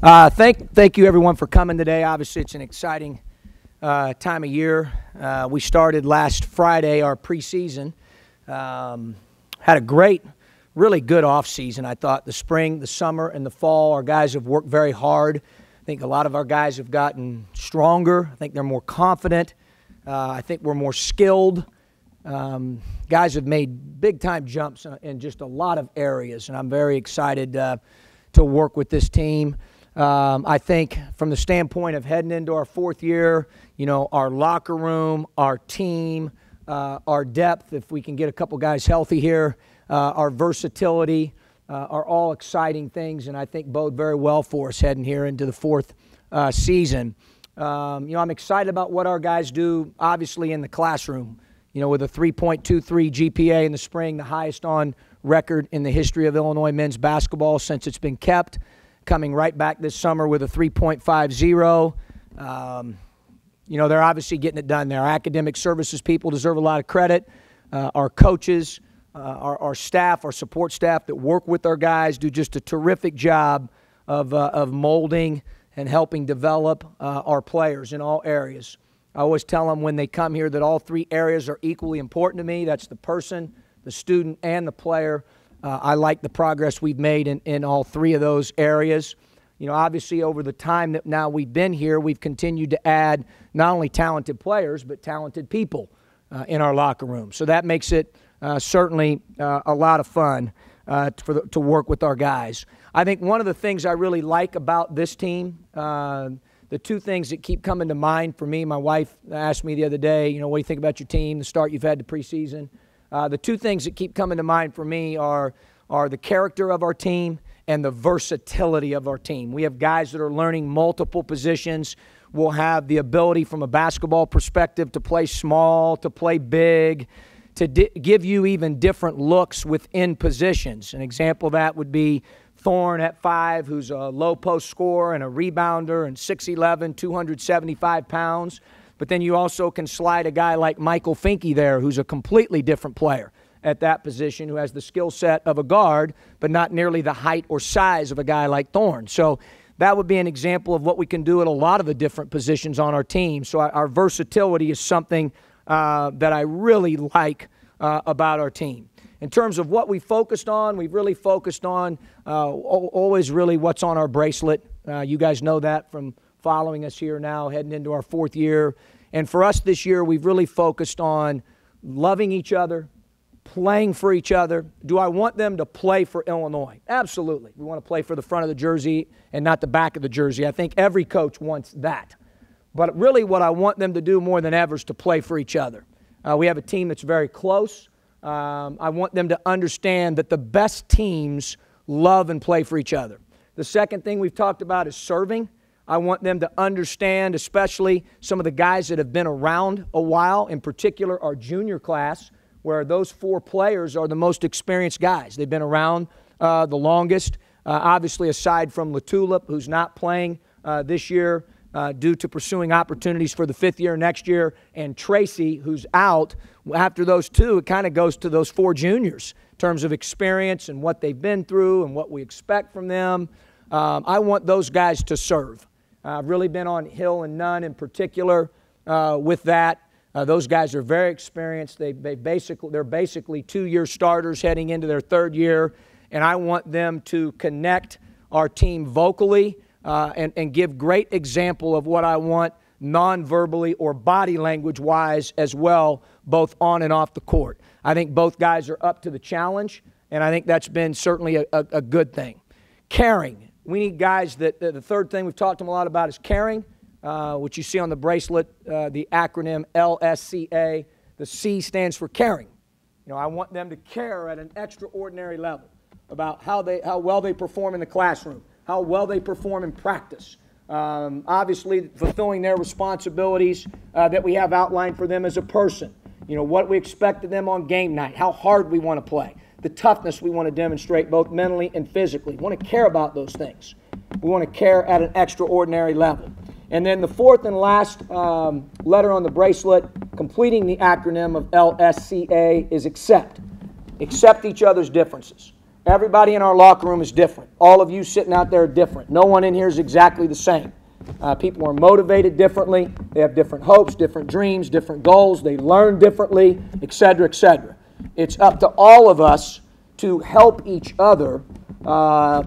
Thank you, everyone, for coming today. Obviously, it's an exciting time of year. We started last Friday our preseason. Had a great, really good off season. I thought the spring, the summer, and the fall, our guys have worked very hard. I think a lot of our guys have gotten stronger. I think they're more confident. I think we're more skilled. Guys have made big-time jumps in just a lot of areas, and I'm very excited to work with this team. I think from the standpoint of heading into our fourth year, you know, our locker room, our team, our depth, if we can get a couple guys healthy here, our versatility are all exciting things, and I think bode very well for us heading here into the fourth season. You know, I'm excited about what our guys do, obviously, in the classroom. You know, with a 3.23 GPA in the spring, the highest on record in the history of Illinois men's basketball since it's been kept. Coming right back this summer with a 3.50. You know, they're obviously getting it done there. Our academic services people deserve a lot of credit. Our coaches, our staff, our support staff that work with our guys do just a terrific job of molding and helping develop our players in all areas. I always tell them when they come here that all three areas are equally important to me. That's the person, the student, and the player. I like the progress we've made in all three of those areas. You know, obviously over the time that now we've been here, we've continued to add not only talented players, but talented people in our locker room. So that makes it certainly a lot of fun to work with our guys. I think one of the things I really like about this team, the two things that keep coming to mind for me, my wife asked me the other day, you know, what do you think about your team, the start you've had to preseason? The two things that keep coming to mind for me are the character of our team and the versatility of our team. We have guys that are learning multiple positions. We'll have the ability from a basketball perspective to play small, to play big, to give you even different looks within positions. An example of that would be Thorne at 5, who's a low post scorer and a rebounder and 6'11", 275 pounds. But then you also can slide a guy like Michael Finke there, who's a completely different player at that position, who has the skill set of a guard, but not nearly the height or size of a guy like Thorne. So that would be an example of what we can do at a lot of the different positions on our team. So our versatility is something that I really like about our team. In terms of what we focused on, we've really focused on always really what's on our bracelet. You guys know that from following us here now, heading into our fourth year. And for us this year, we've really focused on loving each other, playing for each other. Do I want them to play for Illinois? Absolutely. We want to play for the front of the jersey and not the back of the jersey. I think every coach wants that. But really what I want them to do more than ever is to play for each other. We have a team that's very close. I want them to understand that the best teams love and play for each other. The second thing we've talked about is serving. I want them to understand, especially some of the guys that have been around a while, in particular our junior class, where those 4 players are the most experienced guys. They've been around the longest, obviously aside from LaTulip, who's not playing this year due to pursuing opportunities for the 5th year next year, and Tracy, who's out. After those 2, it kind of goes to those 4 juniors in terms of experience and what they've been through and what we expect from them. I want those guys to serve. I've really been on Hill and Nunn in particular with that. Those guys are very experienced. They're basically 2-year starters heading into their 3rd year, and I want them to connect our team vocally and give great example of what I want non-verbally or body language-wise as well, both on and off the court. I think both guys are up to the challenge, and I think that's been certainly a good thing. Caring. We need guys that the third thing we've talked to them a lot about is caring, which you see on the bracelet, the acronym LSCA. The C stands for caring. You know, I want them to care at an extraordinary level about how well they perform in the classroom, how well they perform in practice. Obviously, fulfilling their responsibilities that we have outlined for them as a person. You know, what we expect of them on game night, how hard we want to play, the toughness we want to demonstrate both mentally and physically. We want to care about those things. We want to care at an extraordinary level. And then the fourth and last letter on the bracelet, completing the acronym of LSCA, is accept. Accept each other's differences. Everybody in our locker room is different. All of you sitting out there are different. No one in here is exactly the same. People are motivated differently. They have different hopes, different dreams, different goals. They learn differently, etc., etc. It's up to all of us to help each other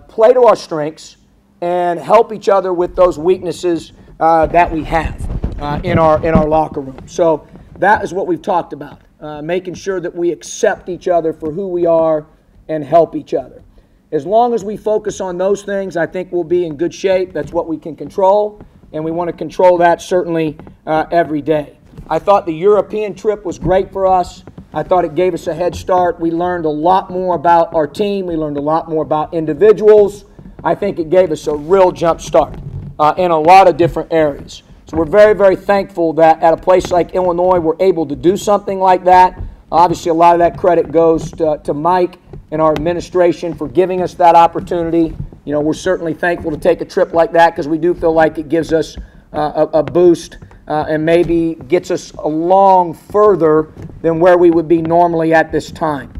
play to our strengths and help each other with those weaknesses that we have in our locker room. So that is what we've talked about, making sure that we accept each other for who we are and help each other. As long as we focus on those things, I think we'll be in good shape. That's what we can control, and we want to control that certainly every day. I thought the European trip was great for us. I thought it gave us a head start. We learned a lot more about our team. We learned a lot more about individuals. I think it gave us a real jump start in a lot of different areas. So we're very, very thankful that at a place like Illinois, we're able to do something like that. Obviously, a lot of that credit goes to Mike and our administration for giving us that opportunity. You know, we're certainly thankful to take a trip like that because we do feel like it gives us a boost and maybe gets us along further than where we would be normally at this time.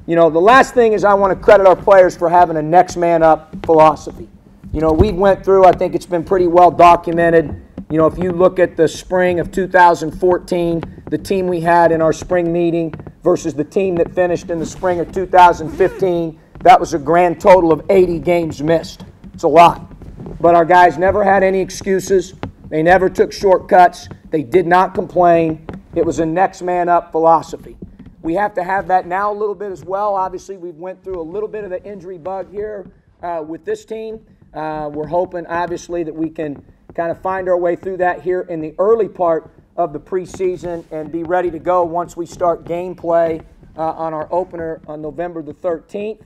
You know, the last thing is I want to credit our players for having a next man up philosophy. You know, we went through, I think it's been pretty well documented. You know, if you look at the spring of 2014, the team we had in our spring meeting versus the team that finished in the spring of 2015, that was a grand total of 80 games missed. It's a lot. But our guys never had any excuses. They never took shortcuts. They did not complain. It was a next man up philosophy. We have to have that now a little bit as well. Obviously, we've went through a little bit of the injury bug here with this team. We're hoping, obviously, that we can kind of find our way through that here in the early part of the preseason and be ready to go once we start game play on our opener on November the 13th.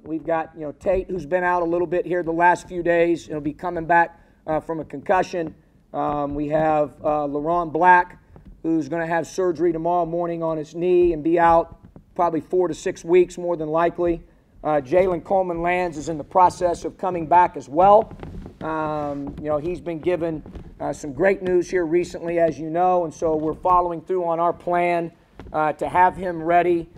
We've got, you know, Tate, who's been out a little bit here the last few days. He'll be coming back from a concussion. We have LaRon Black, who's going to have surgery tomorrow morning on his knee and be out probably 4 to 6 weeks more than likely. Jalen Coleman-Lands is in the process of coming back as well. You know, he's been given some great news here recently, as you know, and so we're following through on our plan to have him ready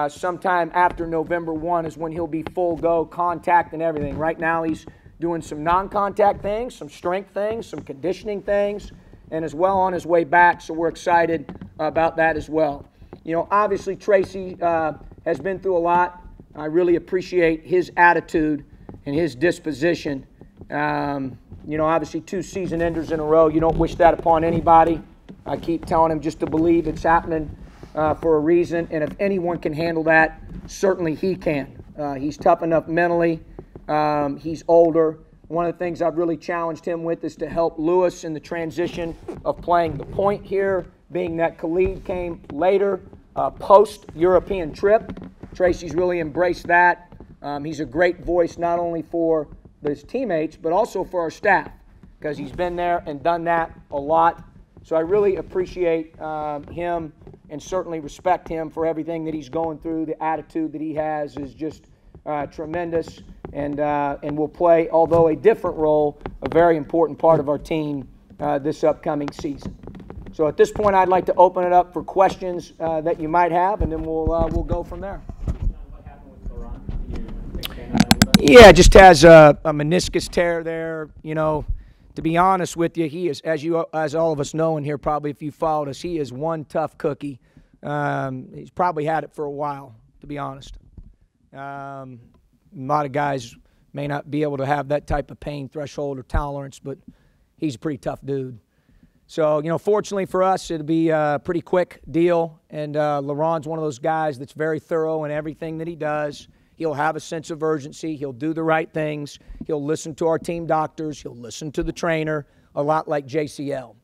sometime after November 1 is when he'll be full go, contact and everything. Right now he's doing some non-contact things, some strength things, some conditioning things, and is well on his way back, so we're excited about that as well. You know, obviously Tracy has been through a lot. I really appreciate his attitude and his disposition. You know, obviously 2 season enders in a row. You don't wish that upon anybody. I keep telling him just to believe it's happening for a reason, and if anyone can handle that, certainly he can. He's tough enough mentally. He's older. One of the things I've really challenged him with is to help Lewis in the transition of playing the point here, being that Khalid came later, post-European trip. Tracy's really embraced that. He's a great voice not only for his teammates, but also for our staff, because he's been there and done that a lot. So I really appreciate him and certainly respect him for everything that he's going through. The attitude that he has is just tremendous, and will play, although a different role, a very important part of our team this upcoming season. So at this point, I'd like to open it up for questions that you might have, and then we'll go from there. Yeah, just has a meniscus tear there. You know, to be honest with you, he is, as all of us know in here probably, if you followed us, he is one tough cookie. He's probably had it for a while, to be honest. A lot of guys may not be able to have that type of pain threshold or tolerance, but he's a pretty tough dude. So, you know, fortunately for us, it'll be a pretty quick deal, and LaRon's one of those guys that's very thorough in everything that he does. He'll have a sense of urgency. He'll do the right things. He'll listen to our team doctors. He'll listen to the trainer, a lot like JCL.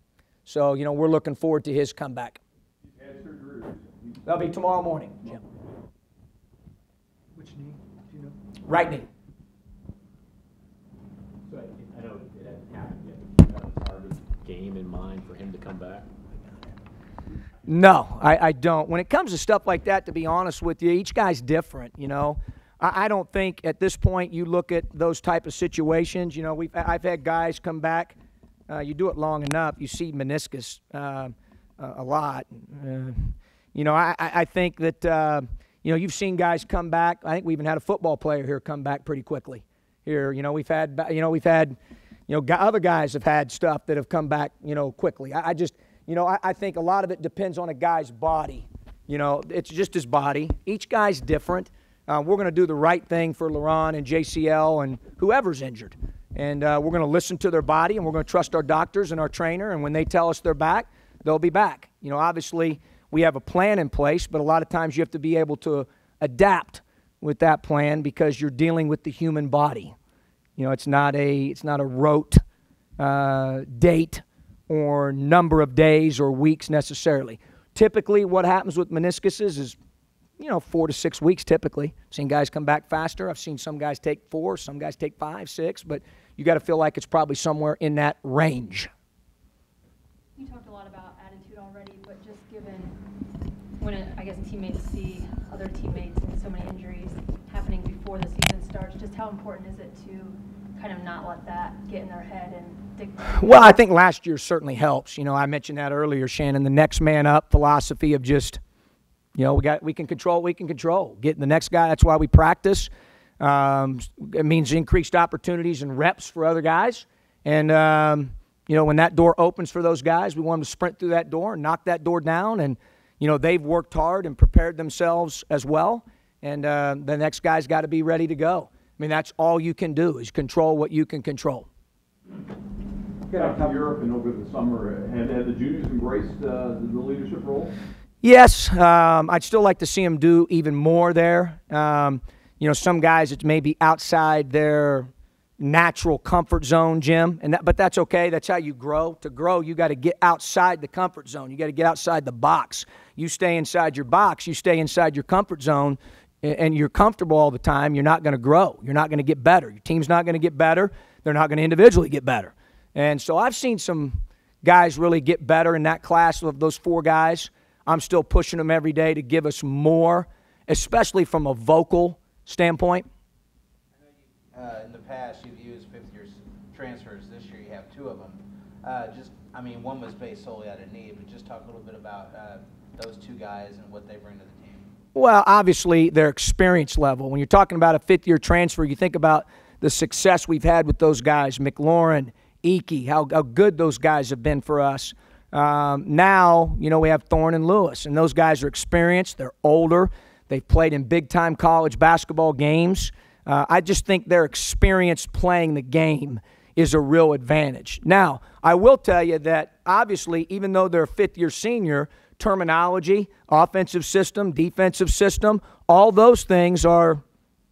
So, you know, we're looking forward to his comeback. That'll be tomorrow morning, Jim. Which knee? Do you know? Right knee. So I know it hasn't happened yet, but you have a target game in mind for him to come back? No, I don't. When it comes to stuff like that, to be honest with you, each guy's different, you know. I don't think at this point you look at those type of situations. You know, I've had guys come back. You do it long enough, you see meniscus a lot. You know, I think that, you know, you've seen guys come back. I think we even had a football player here come back pretty quickly. Here, you know, we've had other guys have had stuff that have come back, you know, quickly. I just, you know, I think a lot of it depends on a guy's body. You know, it's just his body. Each guy's different. We're going to do the right thing for LeRon and JCL and whoever's injured. And we're going to listen to their body, and we're going to trust our doctors and our trainer. And when they tell us they're back, they'll be back. You know, obviously we have a plan in place, but a lot of times you have to be able to adapt with that plan because you're dealing with the human body. You know, it's not a rote date or number of days or weeks necessarily. Typically what happens with meniscuses is, you know, 4 to 6 weeks typically. I've seen guys come back faster. I've seen some guys take 4, some guys take 5, 6, but you got to feel like it's probably somewhere in that range. You talked a lot about attitude already, but just given when, I guess, teammates see other teammates and so many injuries happening before the season starts, just how important is it to kind of not let that get in their head and dictate? Well, I think last year certainly helps. You know, I mentioned that earlier, Shannon, the next man up philosophy of just, you know, we can control what we can control. Getting the next guy, that's why we practice. It means increased opportunities and reps for other guys. And, you know, when that door opens for those guys, we want them to sprint through that door and knock that door down. And, you know, they've worked hard and prepared themselves as well. And the next guy's got to be ready to go. I mean, that's all you can do is control what you can control. Back to Europe and over the summer, had the juniors embraced the leadership role? Yes, I'd still like to see them do even more there. You know, some guys, it's maybe outside their natural comfort zone, Jim, but that's okay. That's how you grow. To grow, you got to get outside the comfort zone. You got to get outside the box. You stay inside your box. You stay inside your comfort zone, and you're comfortable all the time. You're not going to grow. You're not going to get better. Your team's not going to get better. They're not going to individually get better. And so I've seen some guys really get better in that class of those 4 guys. I'm still pushing them every day to give us more, especially from a vocal standpoint. I know in the past you've used fifth-year transfers. This year you have 2 of them. I mean, one was based solely out of need, but just talk a little bit about those 2 guys and what they bring to the team. Well, obviously their experience level. When you're talking about a 5th-year transfer, you think about the success we've had with those guys, McLaurin, Ike, how good those guys have been for us. Now, you know, we have Thorne and Lewis, and those guys are experienced. They're older. They've played in big-time college basketball games. I just think their experience playing the game is a real advantage. Now, I will tell you that, obviously, even though they're a 5th-year senior, terminology, offensive system, defensive system, all those things are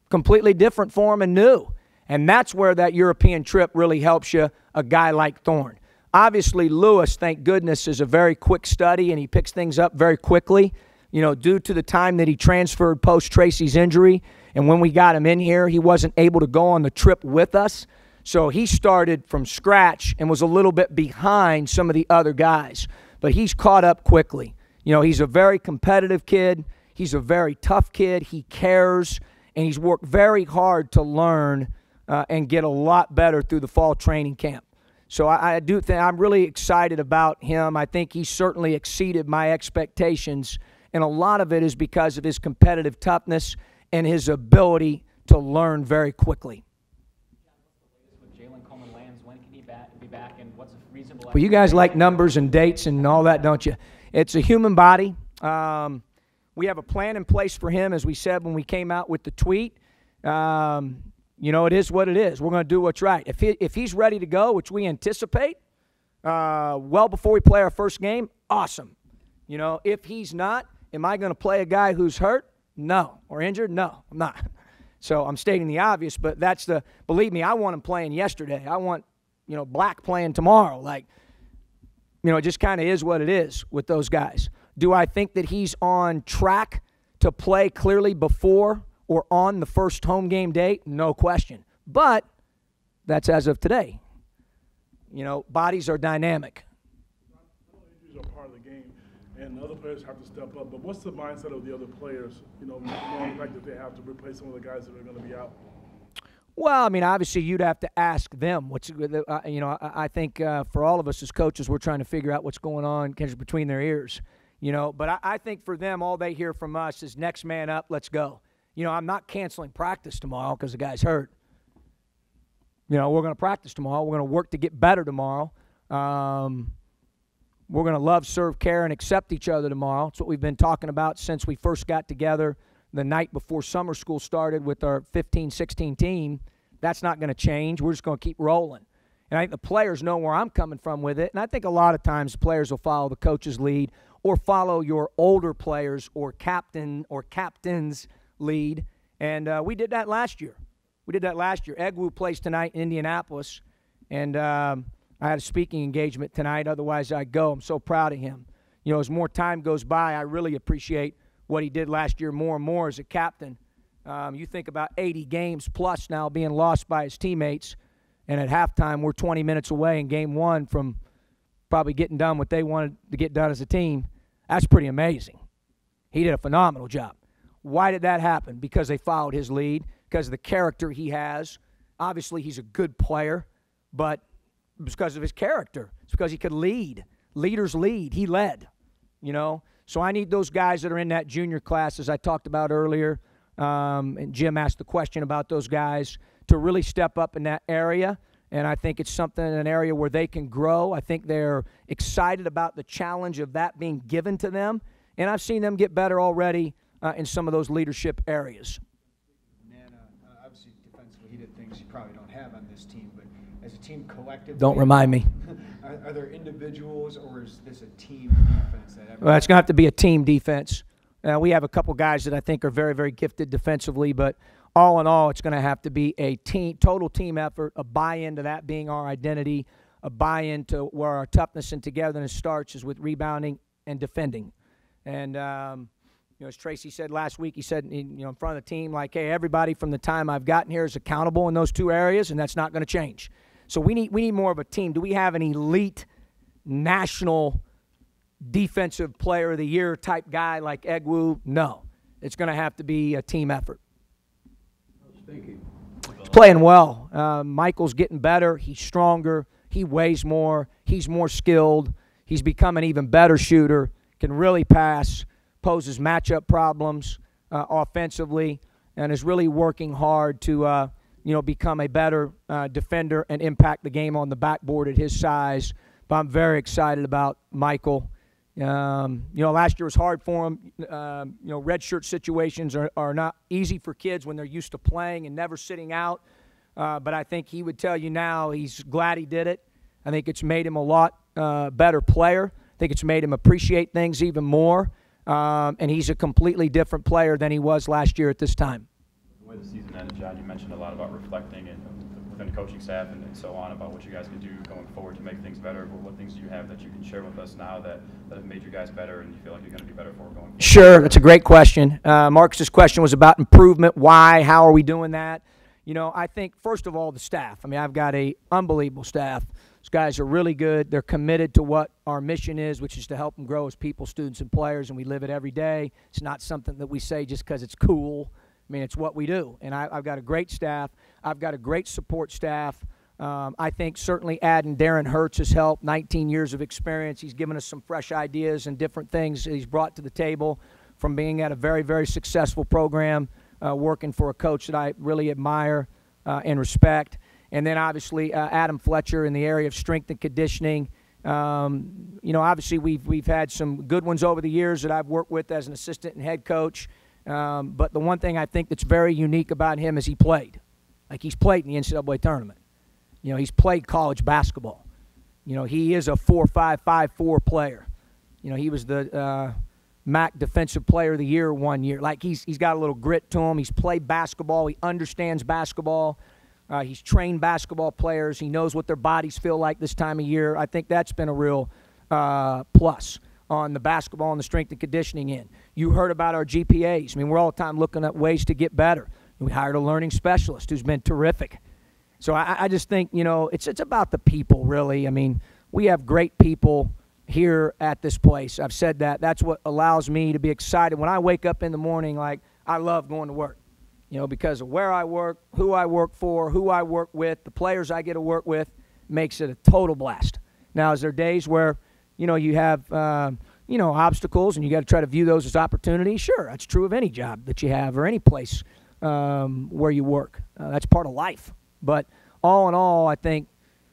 completely different for them and new. And that's where that European trip really helps you, a guy like Thorne. Obviously, Lewis, thank goodness, is a very quick study, and he picks things up very quickly, you know, due to the time that he transferred post-Tracy's injury. And when we got him in here, he wasn't able to go on the trip with us. So he started from scratch and was a little bit behind some of the other guys. But he's caught up quickly. You know, he's a very competitive kid. He's a very tough kid. He cares, and he's worked very hard to learn and get a lot better through the fall training camp. So I do think I'm really excited about him. I think he certainly exceeded my expectations, and a lot of it is because of his competitive toughness and his ability to learn very quickly. Jalen Coleman lands, when can he be back, and what's a reasonable? Well, you guys like numbers and dates and all that, don't you? It's a human body. We have a plan in place for him, as we said when we came out with the tweet. You know, it is what it is. We're going to do what's right. If he's ready to go, which we anticipate, well before we play our first game, awesome. You know, if he's not, am I going to play a guy who's hurt? No. Or injured? No, I'm not. So I'm stating the obvious, but that's the, believe me, I want him playing yesterday. I want, you know, Black playing tomorrow. Like, you know, it just kind of is what it is with those guys. Do I think that he's on track to play clearly before or on the first home game date? No question. But that's as of today. You know, bodies are dynamic. Injuries are part of the game, and the other players have to step up. But what's the mindset of the other players, you know, knowing the fact that they have to replace some of the guys that are going to be out? Well, I mean, obviously you'd have to ask them. You know, I think for all of us as coaches, we're trying to figure out what's going on between their ears. But I think for them, all they hear from us is next man up, let's go. I'm not canceling practice tomorrow because the guy's hurt. We're going to practice tomorrow. We're going to work to get better tomorrow. We're going to love, serve, care, and accept each other tomorrow. It's what we've been talking about since we first got together the night before summer school started with our 15-16 team. That's not going to change. We're just going to keep rolling. And I think the players know where I'm coming from with it. And I think a lot of times players will follow the coach's lead or follow your older players or captain's lead. And we did that last year. Egwu plays tonight in Indianapolis. And I had a speaking engagement tonight. Otherwise, I'd go. I'm so proud of him. As more time goes by, I really appreciate what he did last year more and more as a captain. You think about 80 games plus now being lost by his teammates. And at halftime, we're 20 minutes away in game one from probably getting done what they wanted to get done as a team. That's pretty amazing. He did a phenomenal job. Why did that happen? Because they followed his lead, because of the character he has. Obviously, he's a good player, but it's because of his character. It's because he could lead. Leaders lead. He led, So I need those guys that are in that junior class, as I talked about earlier, and Jim asked the question about those guys, to really step up in that area. And I think it's an area where they can grow. I think they're excited about the challenge of that being given to them. And I've seen them get better already in some of those leadership areas. Obviously, defensively, he did things you probably don't have on this team. But as a team collectively, don't remind me. Are there individuals, or is this a team defense? Well, it's going to have to be a team defense. We have a couple guys that I think are very, very gifted defensively, but all in all, it's going to have to be a total team effort, a buy-in to that being our identity, a buy-in to where our toughness and togetherness starts is with rebounding and defending. And, as Tracy said last week, he said, in front of the team, like, hey, everybody from the time I've gotten here is accountable in those two areas, and that's not going to change. So we need more of a team. Do we have an elite national defensive player of the year type guy like Egwu? No. It's going to have to be a team effort. He's playing well. Michael's getting better. He's stronger. He weighs more. He's more skilled. He's become an even better shooter, can really pass, poses matchup problems offensively, and is really working hard to become a better defender and impact the game on the backboard at his size. But I'm very excited about Michael. Last year was hard for him. Redshirt situations are not easy for kids when they're used to playing and never sitting out. But I think he would tell you now he's glad he did it. I think it's made him a lot better player. I think it's made him appreciate things even more. And he's a completely different player than he was last year at this time. The way the season ended, John, you mentioned a lot about reflecting and within the coaching staff and so on about what you guys can do going forward to make things better. But what things do you have that you can share with us now that have made you guys better and you feel like you're going to be better for going forward? Sure, that's a great question. Marcus's question was about improvement. Why? How are we doing that? I think, first of all, the staff. I've got an unbelievable staff. Those guys are really good. They're committed to what our mission is, which is to help them grow as people, students, and players, and we live it every day. It's not something that we say just because it's cool. It's what we do. And I've got a great staff. I've got a great support staff. I think certainly adding Darren Hurts has helped. 19 years of experience. He's given us some fresh ideas and different things that he's brought to the table from being at a very, very successful program, working for a coach that I really admire and respect. And then obviously Adam Fletcher in the area of strength and conditioning. Obviously we've had some good ones over the years that I've worked with as an assistant and head coach. But the one thing I think that's very unique about him is he played. Like, he's played in the NCAA tournament. He's played college basketball. He is a 4'5", 5'4" player. He was the MAC Defensive Player of the Year one year. Like, he's got a little grit to him. He's played basketball. He understands basketball. He's trained basketball players. He knows what their bodies feel like this time of year. I think that's been a real plus on the basketball and the strength and conditioning end. You heard about our GPAs. We're all the time looking at ways to get better. We hired a learning specialist who's been terrific. So I just think, it's about the people, really. We have great people here at this place. I've said that. That's what allows me to be excited. When I wake up in the morning, I love going to work, because of where I work, who I work for, who I work with, the players I get to work with, makes it a total blast. Now, is there days where, you have obstacles, and you got to try to view those as opportunities. Sure, that's true of any job that you have or any place where you work. That's part of life. But all in all, I think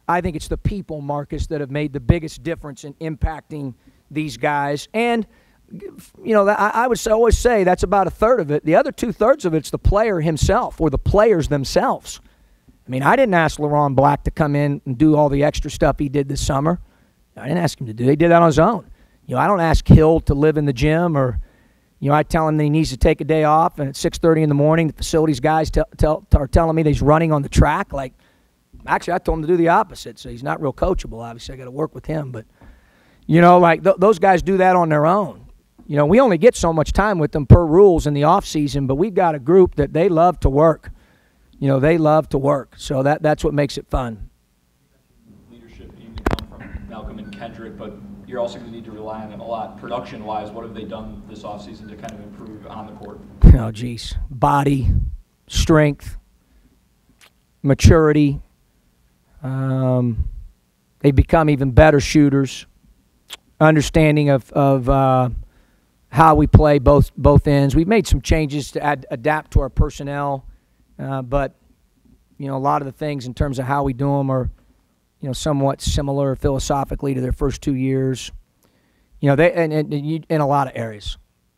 it's the people, Marcus, that have made the biggest difference in impacting these guys. And I would always say that's about a third of it. The other 2/3 of it's the player himself or the players themselves. I mean, I didn't ask LeRon Black to come in and do all the extra stuff he did this summer. I didn't ask him to do it. He did that on his own. I don't ask Hill to live in the gym, or I tell him that he needs to take a day off, and at 6:30 in the morning, the facilities guys are telling me that he's running on the track. Like, actually, I told him to do the opposite, so he's not real coachable. Obviously, I got to work with him. But, those guys do that on their own. We only get so much time with them per rules in the off season, but we've got a group that they love to work. They love to work. So that's what makes it fun. Leadership needing to come from Malcolm and Kendrick, but you're also going to need to rely on them a lot production-wise. What have they done this offseason to kind of improve on the court? Oh, geez. Body, strength, maturity. They've become even better shooters. Understanding of how we play both ends. We've made some changes to adapt to our personnel, but a lot of the things in terms of how we do them are somewhat similar philosophically to their first 2 years. They in a lot of areas.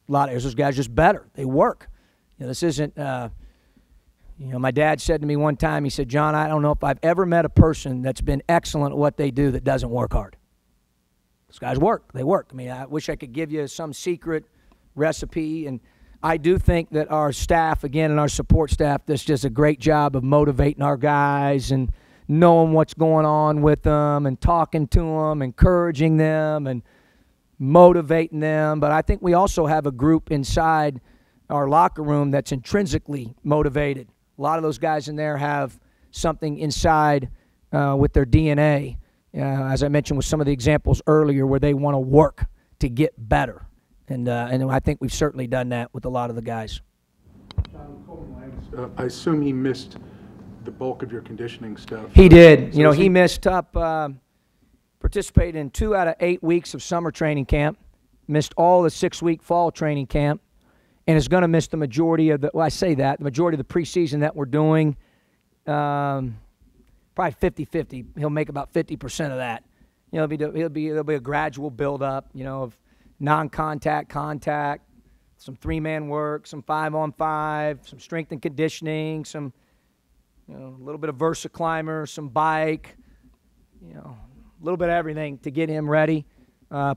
Those guys are just better. They work. This isn't. My dad said to me one time. He said, "John, I don't know if I've ever met a person that's been excellent at what they do that doesn't work hard." Those guys work. They work. I mean, I wish I could give you some secret recipe, and I do think that our staff, again, and our support staff, does a great job of motivating our guys and knowing what's going on with them and talking to them, encouraging them, and motivating them. But I think we also have a group inside our locker room that's intrinsically motivated. A lot of those guys in there have something inside with their DNA, as I mentioned with some of the examples earlier, where they want to work to get better. And I think we've certainly done that with a lot of the guys. I assume he missed the bulk of your conditioning stuff. He did. He missed up, participated in 2 out of 8 weeks of summer training camp, missed all the 6-week fall training camp, and is going to miss the majority of the majority of the preseason that we're doing, probably 50-50. He'll make about 50% of that. There'll be a gradual build-up, of non-contact, contact, some 3-man work, some 5-on-5, some strength and conditioning, some, a little bit of VersaClimber, some bike, a little bit of everything to get him ready.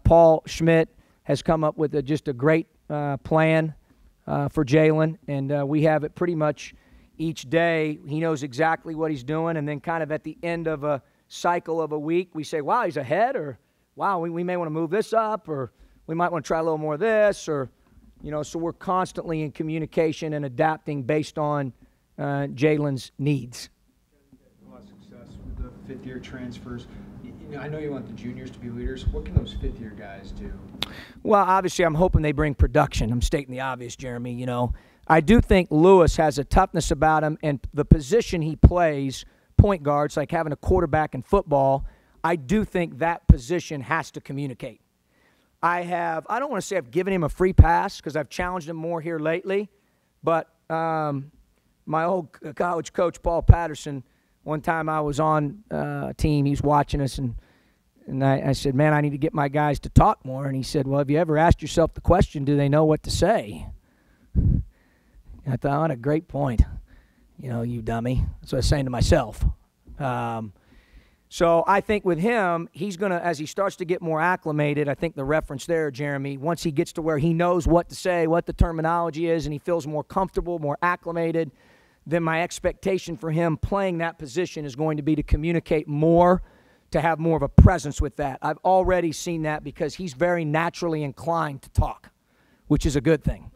Paul Schmidt has come up with just a great plan for Jalen, and we have it pretty much each day. He knows exactly what he's doing, and then kind of at the end of a cycle of a week, we say, wow, he's ahead, or wow, we may want to move this up, or we might want to try a little more of this, or, so we're constantly in communication and adapting based on Jalen's needs. A lot of success with the fifth-year transfers. I know you want the juniors to be leaders. What can those fifth-year guys do? Well, obviously, I'm hoping they bring production. I'm stating the obvious, Jeremy. I do think Lewis has a toughness about him, and the position he plays, point guards, like having a quarterback in football, I do think that position has to communicate. I don't want to say I've given him a free pass because I've challenged him more here lately, but my old college coach, Paul Patterson, one time I was on a team, he was watching us, and I said, man, I need to get my guys to talk more. And he said, well, have you ever asked yourself the question, do they know what to say? And I thought, oh, what a great point. You dummy. That's what I was saying to myself. So I think with him, he's going to, as he starts to get more acclimated, I think the reference there, Jeremy, once he gets to where he knows what to say, what the terminology is, and he feels more comfortable, more acclimated, then my expectation for him playing that position is going to be to communicate more, to have more of a presence with that. I've already seen that because he's very naturally inclined to talk, which is a good thing.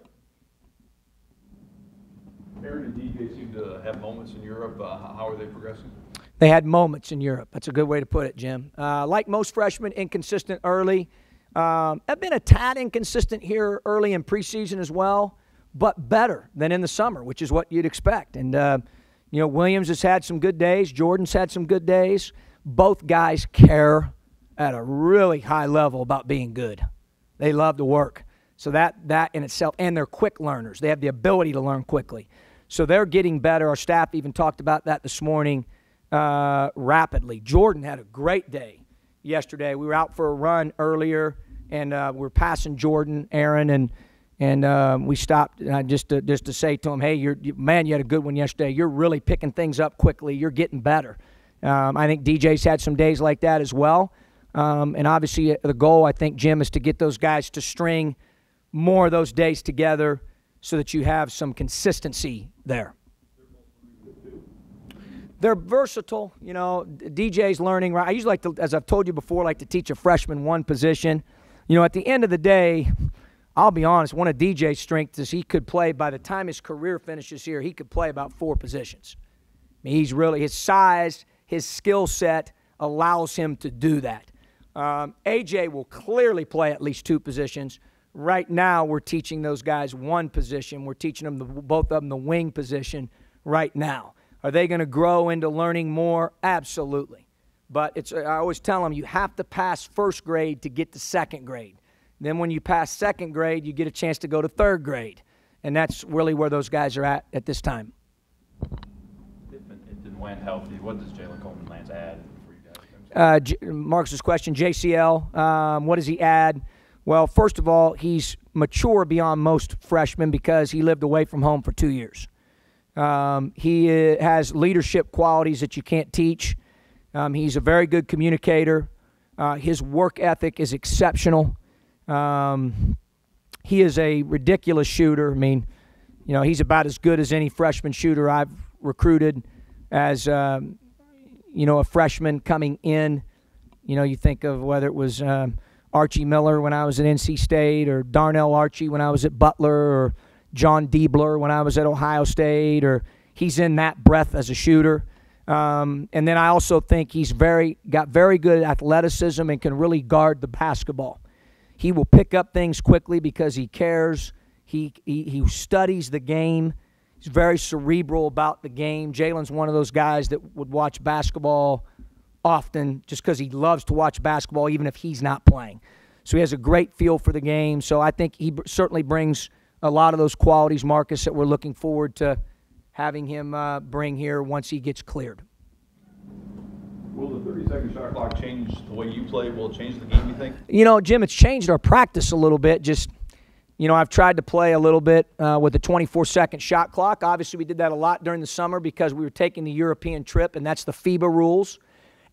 Aaron and DJ seem to have moments in Europe. How are they progressing? They had moments in Europe. That's a good way to put it, Jim. Like most freshmen, inconsistent early. I've been a tad inconsistent here early in preseason as well, but better than in the summer, which is what you'd expect. And, Williams has had some good days. Jordan's had some good days. Both guys care at a really high level about being good. They love to work. So that in itself, and they're quick learners. They have the ability to learn quickly. So they're getting better. Our staff even talked about that this morning rapidly. Jordan had a great day yesterday. We were out for a run earlier, and we were passing Jordan, Aaron, and we stopped just to say to him, hey, man, you had a good one yesterday. You're really picking things up quickly. You're getting better. I think DJ's had some days like that as well. And obviously the goal, I think, Jim, is to get those guys to string more of those days together so that you have some consistency there. They're versatile. You know, DJ's learning. Right? I usually like to, as I've told you before, like to teach a freshman one position. You know, at the end of the day, I'll be honest, one of DJ's strengths is he could play, by the time his career finishes here, he could play about 4 positions. I mean, he's really, his size, his skill set allows him to do that. AJ will clearly play at least 2 positions. Right now, we're teaching those guys one position. We're teaching them both of them the wing position right now. Are they going to grow into learning more? Absolutely. But I always tell them you have to pass first grade to get to second grade. Then when you pass second grade, you get a chance to go to third grade. And that's really where those guys are at this time. If and when healthy, what does Jalen Coleman-Lands add for you guys? Marcus's question, JCL, what does he add? Well, first of all, he's mature beyond most freshmen because he lived away from home for 2 years. He has leadership qualities that you can't teach. He's a very good communicator. His work ethic is exceptional. He is a ridiculous shooter. I mean, you know, he's about as good as any freshman shooter I've recruited as, you know, a freshman coming in. You know, you think of whether it was Archie Miller when I was at NC State, or Darnell Archie when I was at Butler, or John Diebler when I was at Ohio State, or he's in that breadth as a shooter. And then I also think he's got very good athleticism and can really guard the basketball. He will pick up things quickly because he cares. He studies the game. He's very cerebral about the game. Jalen's one of those guys that would watch basketball often just because he loves to watch basketball even if he's not playing. So he has a great feel for the game. So I think he certainly brings a lot of those qualities, Marcus, that we're looking forward to having him bring here once he gets cleared. Will the 30-second shot clock change the way you play? Will it change the game, you think? You know, Jim, it's changed our practice a little bit. Just, you know, I've tried to play a little bit with the 24-second shot clock. Obviously, we did that a lot during the summer because we were taking the European trip, and that's the FIBA rules.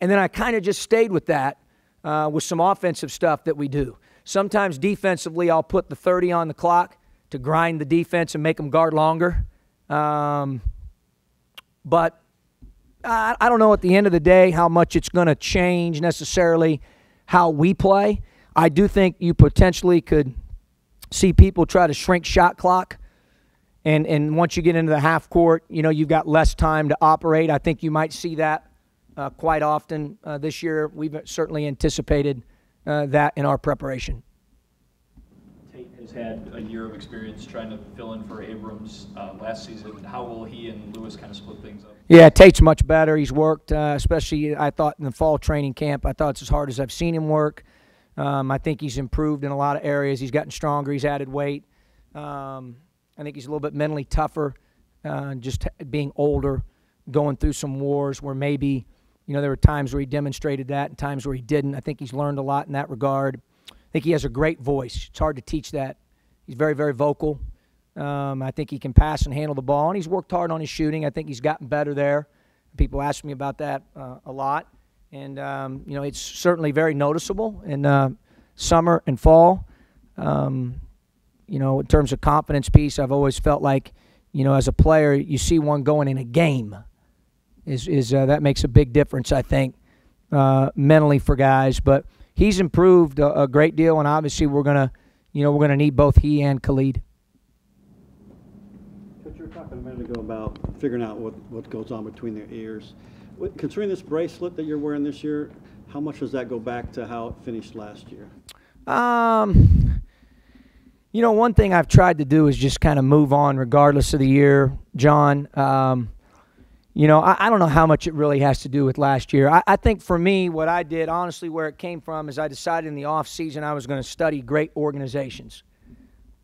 And then I kind of just stayed with that with some offensive stuff that we do. Sometimes defensively, I'll put the 30 on the clock to grind the defense and make them guard longer. But I don't know at the end of the day how much it's going to change necessarily how we play. I do think you potentially could see people try to shrink shot clock. And once you get into the half court, you know, you've got less time to operate. I think you might see that quite often this year. We've certainly anticipated that in our preparation. Tate has had a year of experience trying to fill in for Abrams last season. How will he and Lewis kind of split things up? Yeah, Tate's much better. He's worked, especially I thought in the fall training camp. I thought it's as hard as I've seen him work. I think he's improved in a lot of areas. He's gotten stronger. He's added weight. I think he's a little bit mentally tougher, just being older, going through some wars where maybe, you know, there were times where he demonstrated that and times where he didn't. I think he's learned a lot in that regard. I think he has a great voice. It's hard to teach that. He's very, very vocal. I think he can pass and handle the ball, and he's worked hard on his shooting. I think he's gotten better there. People ask me about that a lot. And, you know, it's certainly very noticeable in summer and fall. You know, in terms of confidence piece, I've always felt like, you know, as a player, you see one going in a game. That makes a big difference, I think, mentally for guys. But he's improved a great deal, and obviously we're gonna need both he and Khalid. Coach, you were talking a minute ago about figuring out what goes on between their ears. Considering this bracelet that you're wearing this year, how much does that go back to how it finished last year? You know, one thing I've tried to do is just kind of move on regardless of the year, John. You know, I don't know how much it really has to do with last year. I think for me, what I did, honestly, where it came from is I decided in the off season I was going to study great organizations.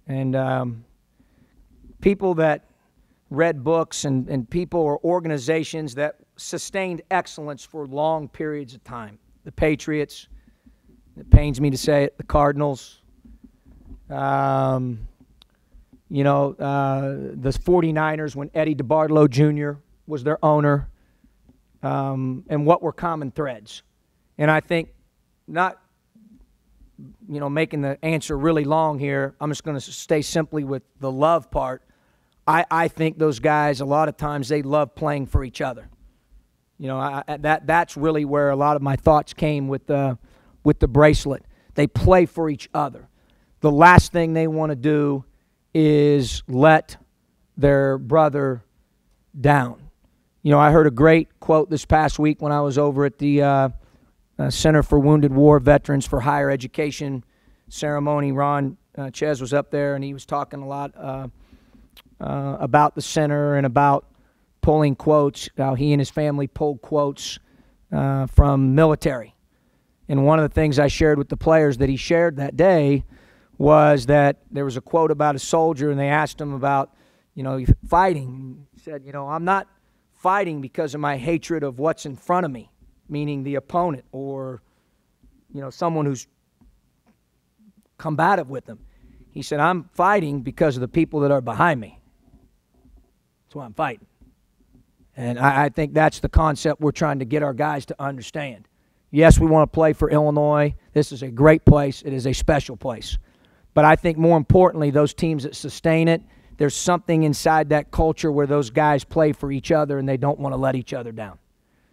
And people that read books and people or organizations that sustained excellence for long periods of time. The Patriots, it pains me to say it, the Cardinals, the 49ers when Eddie DeBartolo Jr. was their owner, and what were common threads. And I think not, making the answer really long here, I'm just going to stay simply with the love part. I think those guys, a lot of times, they love playing for each other. That's really where a lot of my thoughts came with the bracelet. They play for each other. The last thing they want to do is let their brother down. I heard a great quote this past week when I was over at the Center for Wounded War Veterans for Higher Education ceremony. Ron Ches was up there, and he was talking a lot about the center and about pulling quotes, how he and his family pulled quotes from military. And one of the things I shared with the players that he shared that day was that there was a quote about a soldier, and they asked him about, fighting. He said, I'm not fighting because of my hatred of what's in front of me, meaning the opponent or, someone who's combative with them. He said, I'm fighting because of the people that are behind me. That's why I'm fighting. And I think that's the concept we're trying to get our guys to understand. Yes, we want to play for Illinois. This is a great place. It is a special place. But I think more importantly, those teams that sustain it, there's something inside that culture where those guys play for each other and they don't want to let each other down.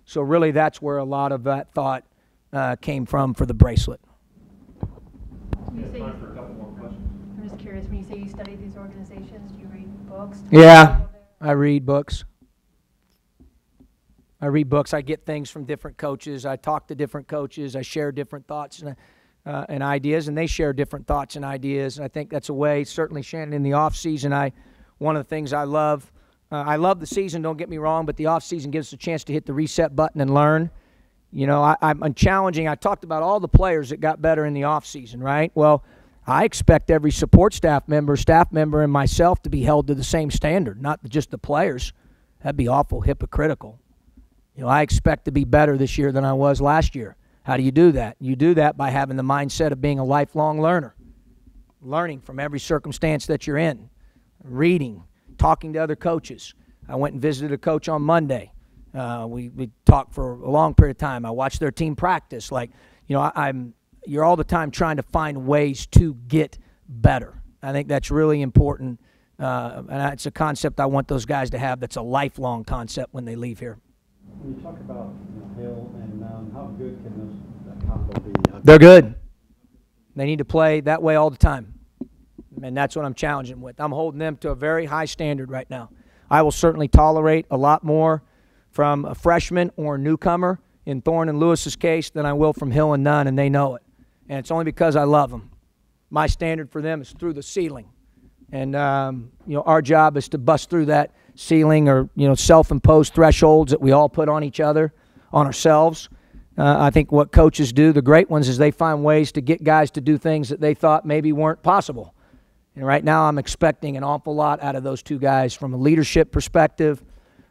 So really that's where a lot of that thought came from for the bracelet. I'm just curious, when you say you study these organizations, do you read books? Yeah, I read books. I get things from different coaches. I talk to different coaches. I share different thoughts and ideas, and they share different thoughts and ideas. I think that's a way, certainly, Shannon, in the off season, one of the things I love the season, don't get me wrong, but the off season gives us a chance to hit the reset button and learn. I'm challenging. I talked about all the players that got better in the off season, right? Well, I expect every support staff member, and myself to be held to the same standard, not just the players. That'd be awful hypocritical. I expect to be better this year than I was last year. How do you do that? You do that by having the mindset of being a lifelong learner, learning from every circumstance that you're in, reading, talking to other coaches. I went and visited a coach on Monday. We talked for a long period of time. I watched their team practice. You're all the time trying to find ways to get better. I think that's really important, and it's a concept I want those guys to have that's a lifelong concept when they leave here. When you talk about Hill and how good can that combo be? They're good. They need to play that way all the time. And that's what I'm challenging them with. I'm holding them to a very high standard right now. I will certainly tolerate a lot more from a freshman or a newcomer in Thorne and Lewis's case than I will from Hill and Nunn, and they know it. And it's only because I love them. My standard for them is through the ceiling. And, our job is to bust through that ceiling or, self-imposed thresholds that we all put on each other, on ourselves. I think what coaches do, the great ones, is they find ways to get guys to do things that they thought maybe weren't possible. And right now I'm expecting an awful lot out of those two guys from a leadership perspective,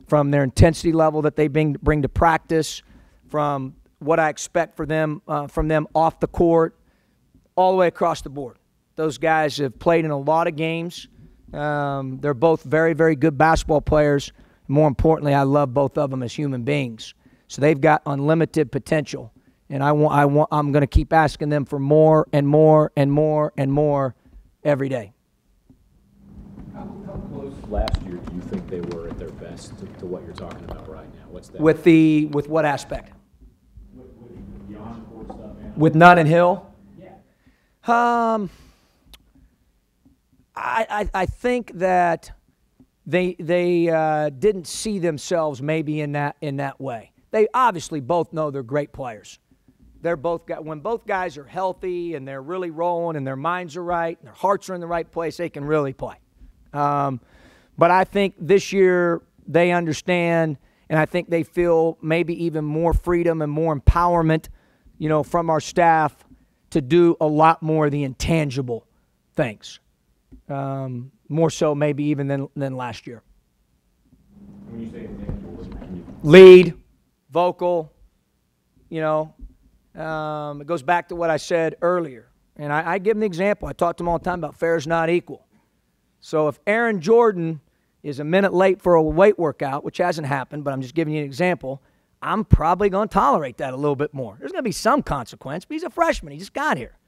from their intensity level that they bring to practice, from what I expect from them off the court, all the way across the board. Those guys have played in a lot of games. They're both very, very good basketball players. More importantly, I love both of them as human beings. So they've got unlimited potential, and I'm going to keep asking them for more and more and more and more every day. How close last year do you think they were at their best to what you're talking about right now? What's that? With what aspect? With the on-court stuff. With Nunn and Hill? Yeah. I think that they didn't see themselves maybe in that way. They obviously both know they're great players. When both guys are healthy and they're really rolling and their minds are right and their hearts are in the right place, they can really play. But I think this year they understand, And I think they feel maybe even more freedom and more empowerment, from our staff to do a lot more of the intangible things. More so maybe even than last year. When you say intangibles, can you Lead, vocal, it goes back to what I said earlier. And I give them the example. I talk to them all the time about fair is not equal. So if Aaron Jordan is a minute late for a weight workout, which hasn't happened, but I'm just giving you an example, I'm probably going to tolerate that a little bit more. There's going to be some consequence, but he's a freshman. He just got here.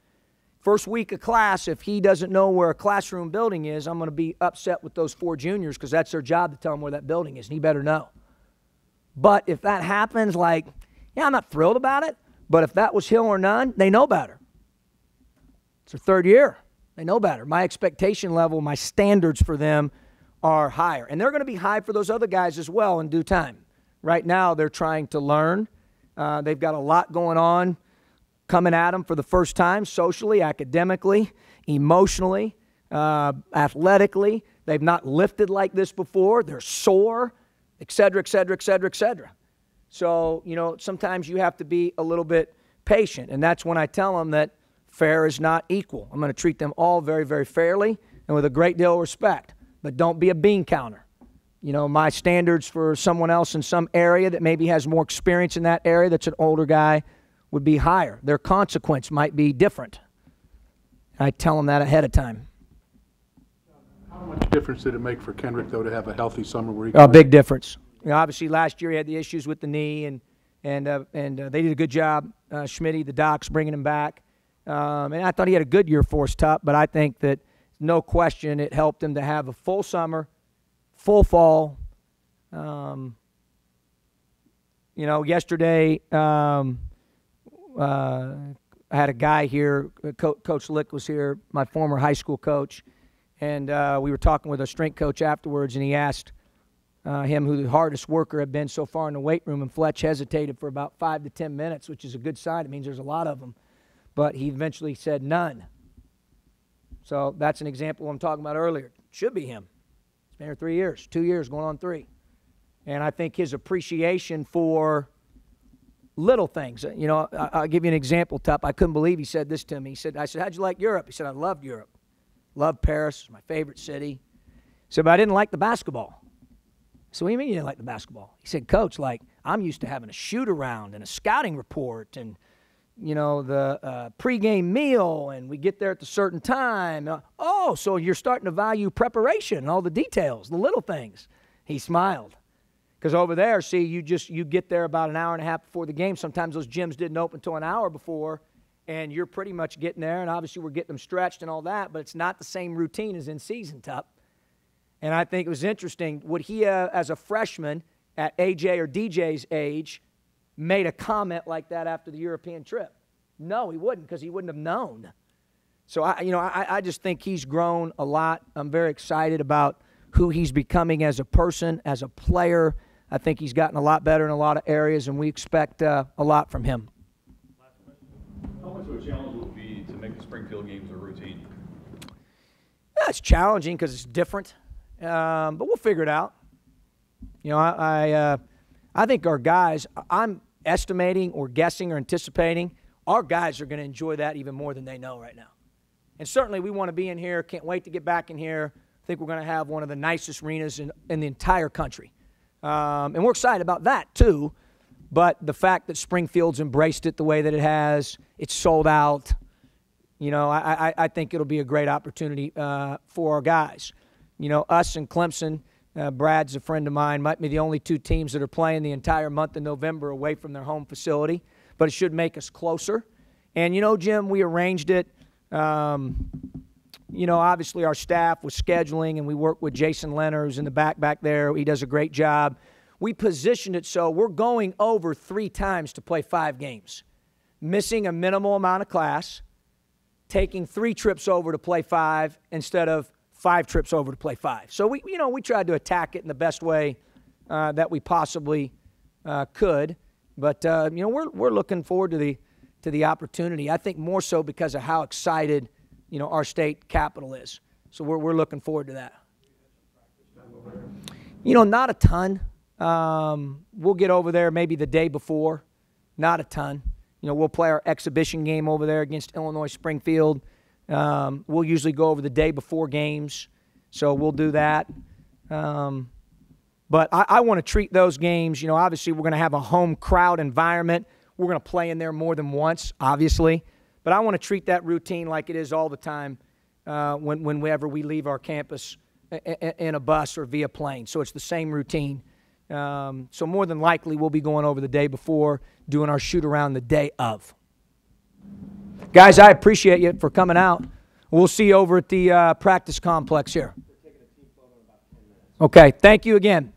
First week of class, if he doesn't know where a classroom building is, I'm going to be upset with those 4 juniors because that's their job to tell them where that building is, and he better know. But if that happens, I'm not thrilled about it, but if that was Hill or none, they know better. It's their 3rd year. They know better. My expectation level, my standards for them are higher. And they're going to be high for those other guys as well in due time. Right now, they're trying to learn. They've got a lot going on coming at them for the first time, socially, academically, emotionally, athletically. They've not lifted like this before. They're sore, et cetera, et cetera, et cetera, et cetera. So, sometimes you have to be a little bit patient. And that's when I tell them that fair is not equal. I'm going to treat them all very, very fairly and with a great deal of respect. But don't be a bean counter. My standards for someone else in some area that maybe has more experience in that area that's an older guy would be higher. Their consequence might be different. I tell them that ahead of time. How much difference did it make for Kendrick, though, to have a healthy summer where he A big difference. Obviously, last year he had the issues with the knee, and they did a good job, Schmitty, the docs, bringing him back. And I thought he had a good year for us, Tup, but I think that no question it helped him to have a full summer, full fall. Yesterday I had a guy here, Coach Lick was here, my former high school coach, and we were talking with a strength coach afterwards, and he asked him who the hardest worker had been so far in the weight room, and Fletch hesitated for about 5 to 10 minutes, which is a good sign. It means there's a lot of them. But he eventually said none. So that's an example I'm talking about earlier. Should be him. He's been here 3 years, 2 years, going on 3. And I think his appreciation for little things. I'll give you an example, Tup. I couldn't believe he said this to me. I said, how'd you like Europe? He said, I loved Europe. Loved Paris. It's my favorite city. He said, but I didn't like the basketball. So what do you mean you didn't like the basketball? He said, Coach, I'm used to having a shoot around and a scouting report and, the pregame meal, and we get there at a certain time. So you're starting to value preparation and all the details, the little things. He smiled. Because over there, see, you get there about an hour and a half before the game. Sometimes those gyms didn't open until an hour before, and you're pretty much getting there, and obviously we're getting them stretched and all that, but it's not the same routine as in season, Tup. And I think it was interesting. Would he, as a freshman at AJ or DJ's age, made a comment like that after the European trip? No, he wouldn't, because he wouldn't have known. So, I just think he's grown a lot. I'm very excited about who he's becoming as a person, as a player. I think he's gotten a lot better in a lot of areas, and we expect a lot from him. How much of a challenge will it be to make the Springfield games a routine? Yeah, it's challenging because it's different, but we'll figure it out. I think our guys, I'm estimating or guessing or anticipating, our guys are going to enjoy that even more than they know right now. And certainly we want to be in here. Can't wait to get back in here. I think we're going to have one of the nicest arenas in the entire country. And we're excited about that too. But the fact that Springfield's embraced it the way that it has, it's sold out, I think it'll be a great opportunity for our guys. Us and Clemson, Brad's a friend of mine, might be the only 2 teams that are playing the entire month of November away from their home facility, but it should make us closer. And, Jim, we arranged it. Obviously our staff was scheduling, and we worked with Jason Leonard, who's in the back there. He does a great job. We positioned it so we're going over 3 times to play 5 games, missing a minimal amount of class, taking 3 trips over to play 5 instead of 5 trips over to play 5. So we tried to attack it in the best way that we possibly could. But we're looking forward to the opportunity. I think more so because of how excited our state capital is. So we're looking forward to that. Not a ton. we'll get over there maybe the day before, not a ton. You know, we'll play our exhibition game over there against Illinois Springfield. We'll usually go over the day before games, so we'll do that. But I want to treat those games, you know, obviously we're going to have a home crowd environment. We're going to play in there more than once, obviously. But I want to treat that routine like it is all the time whenever we leave our campus in a bus or via plane. So it's the same routine. So more than likely we'll be going over the day before, doing our shoot-around the day of. Guys, I appreciate you for coming out. We'll see you over at the practice complex here. Okay, thank you again.